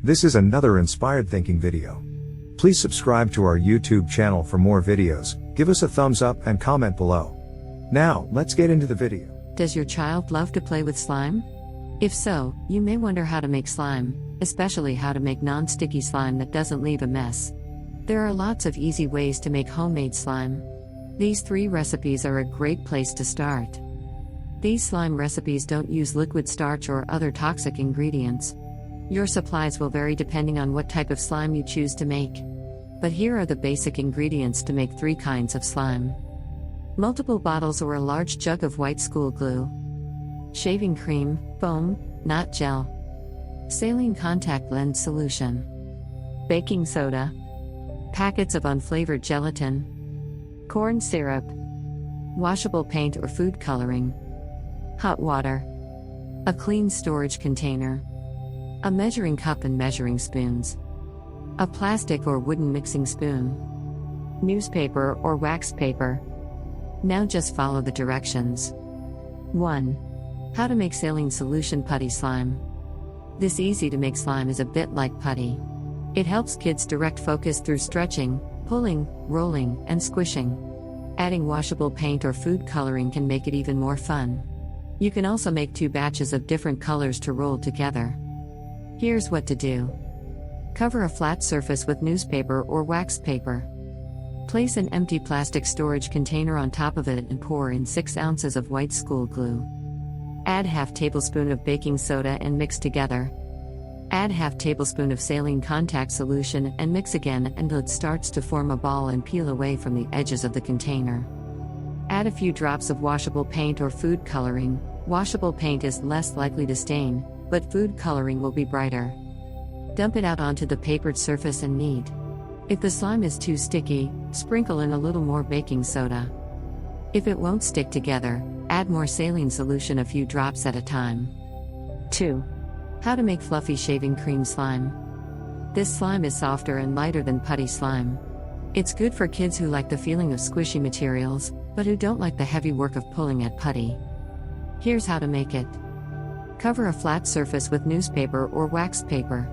This is another Inspired Thinking video. Please subscribe to our YouTube channel for more videos, give us a thumbs up and comment below. Now, let's get into the video. Does your child love to play with slime? If so, you may wonder how to make slime, especially how to make non-sticky slime that doesn't leave a mess. There are lots of easy ways to make homemade slime. These 3 recipes are a great place to start. These slime recipes don't use liquid starch or other toxic ingredients. Your supplies will vary depending on what type of slime you choose to make. But here are the basic ingredients to make 3 kinds of slime. Multiple bottles or a large jug of white school glue. Shaving cream, foam, not gel. Saline contact lens solution. Baking soda. Packets of unflavored gelatin. Corn syrup. Washable paint or food coloring. Hot water. A clean storage container. A measuring cup and measuring spoons. A plastic or wooden mixing spoon. Newspaper or wax paper. Now just follow the directions. 1. How to make saline solution putty slime. This easy to make slime is a bit like putty. It helps kids direct focus through stretching, pulling, rolling, and squishing. Adding washable paint or food coloring can make it even more fun. You can also make 2 batches of different colors to roll together. Here's what to do. Cover a flat surface with newspaper or wax paper. Place an empty plastic storage container on top of it and pour in 6 ounces of white school glue. Add half tablespoon of baking soda and mix together. Add half tablespoon of saline contact solution and mix again until it starts to form a ball and peel away from the edges of the container. Add a few drops of washable paint or food coloring. Washable paint is less likely to stain, but food coloring will be brighter. Dump it out onto the papered surface and knead. If the slime is too sticky, sprinkle in a little more baking soda. If it won't stick together, add more saline solution a few drops at a time. 2. How to make fluffy shaving cream slime. This slime is softer and lighter than putty slime. It's good for kids who like the feeling of squishy materials, but who don't like the heavy work of pulling at putty. Here's how to make it. Cover a flat surface with newspaper or wax paper.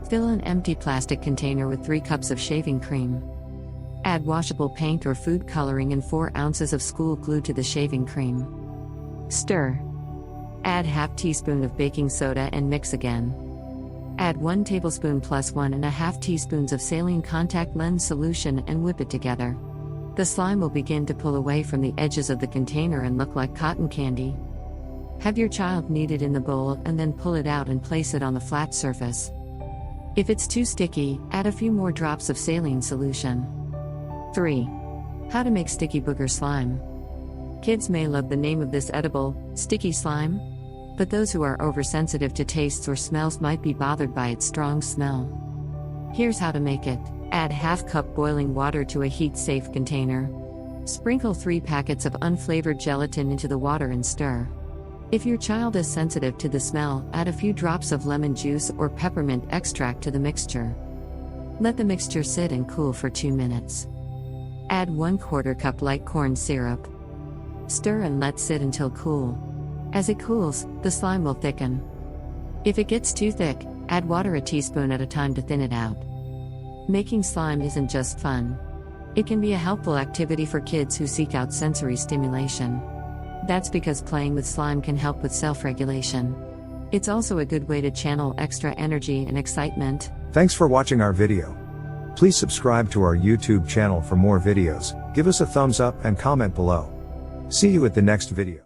Fill an empty plastic container with 3 cups of shaving cream. Add washable paint or food coloring and 4 ounces of school glue to the shaving cream. Stir. Add half teaspoon of baking soda and mix again. Add 1 tablespoon plus 1½ teaspoons of saline contact lens solution and whip it together. The slime will begin to pull away from the edges of the container and look like cotton candy. Have your child knead it in the bowl and then pull it out and place it on the flat surface. If it's too sticky, add a few more drops of saline solution. 3. How to make sticky booger slime. Kids may love the name of this edible, sticky slime, but those who are oversensitive to tastes or smells might be bothered by its strong smell. Here's how to make it. Add ½ cup boiling water to a heat-safe container. Sprinkle 3 packets of unflavored gelatin into the water and stir. If your child is sensitive to the smell, add a few drops of lemon juice or peppermint extract to the mixture. Let the mixture sit and cool for 2 minutes. Add 1/4 cup light corn syrup. Stir and let sit until cool. As it cools, the slime will thicken. If it gets too thick, add water a teaspoon at a time to thin it out. Making slime isn't just fun. It can be a helpful activity for kids who seek out sensory stimulation. That's because playing with slime can help with self-regulation. It's also a good way to channel extra energy and excitement. Thanks for watching our video. Please subscribe to our YouTube channel for more videos, give us a thumbs up and comment below. See you at the next video.